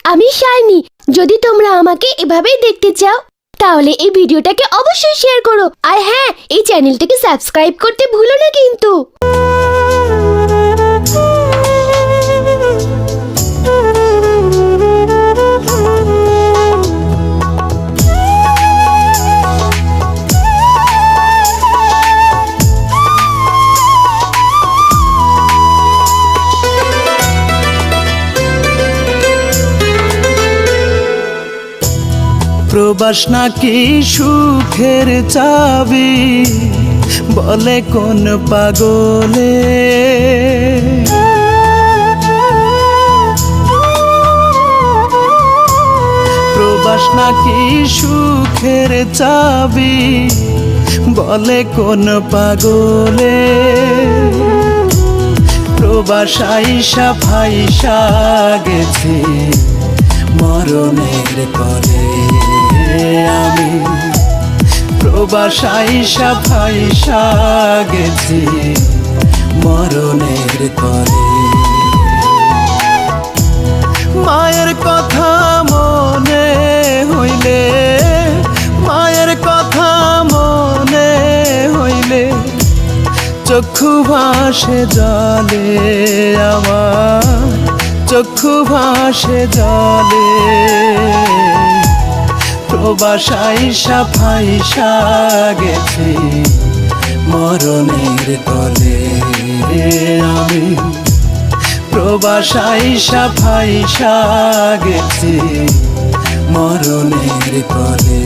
আমি শাইনি। যদি তোমরা আমাকে এভাবেই দেখতে চাও তাহলে এই ভিডিওটাকে অবশ্যই শেয়ার করো। আর হ্যাঁ, এই চ্যানেলটাকে সাবস্ক্রাইব করতে ভুলো না কিন্তু। প্রবাস নাকি সুখের চাবি, বলে কোন পাগলে। প্রবাস নাকি সুখের চাবি, বলে কোন পাগলে। প্রবাস আইসা ফাইসা গেছে মরণের কলে। আমি প্রবাস আইসা ফাইসা গেছি মরণের কলে। মায়ের কথা মনে হইলে, মায়ের কথা মনে হইলে চক্ষু ভাসে জলে আমার, চক্ষু ভাসে জলে। প্রবাস আইসা ফাইসা গেছি মরণের কলে। আমি প্রবাস আইসা ফাইসা গেছি মরণের কলে।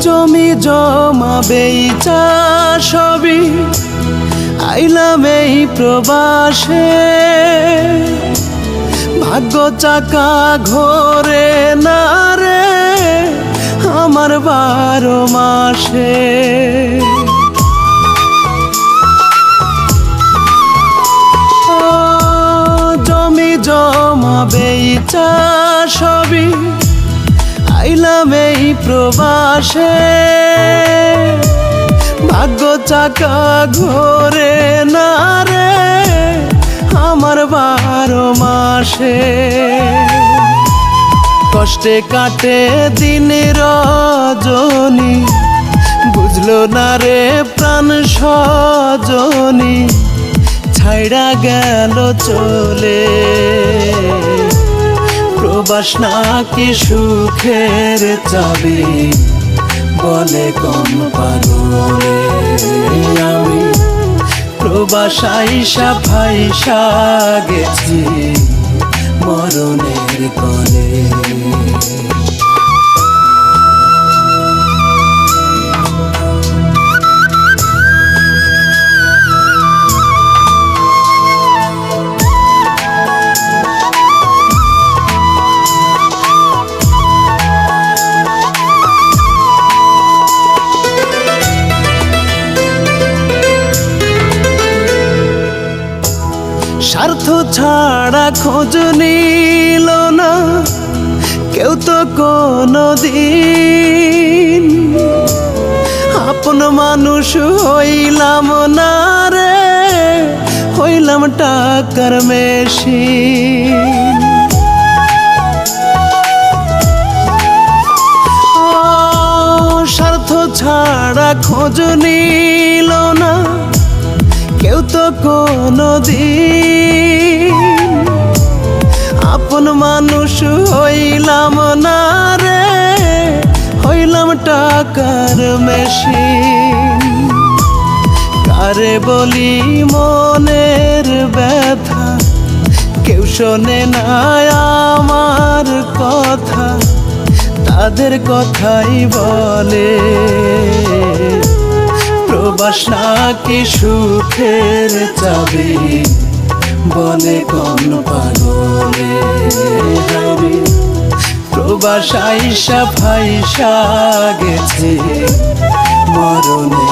জমি জমা বেচা সবই আইলাম এই প্রবাসে। ভাগ্য চাকা ঘোরে না রে আমার 12 মাসে। জমি জমা বেচা সবই আইলাম এই প্রবাসে। ভাগ্য চাকা ঘোরে না রে আমার 12 মাসে। কষ্টে কাটে দিন রজনী, বুঝলো না রে প্রাণ সজনী, ছাইড়া গেল চলে। প্রবাস নাকি সুখের চাবি, বলে কোন পাগলে। আমি প্রবাস আইসা ফাইসা গেছি মরণের কলে। স্বার্থ ছাড়া খোঁজ নিল না কেউ তো কোনো দিন। আপন মানুষ হইলাম না রে, হইলাম টাকার মেশিন। স্বার্থ ছাড়া খোঁজ নিল না কেউ তো কোনো দিন। আপন মানুষ হইলাম না রে, হইলাম টাকার মেশিন। কারে বলি মনের ব্যথা, কেউ শোনে না আমার কথা, তাদের কথাই বলে। প্রবাস নাকি সুখের চাবি, বলে কোন পাগলে। প্রবাস আইসা ফাইসা গেছে মরণে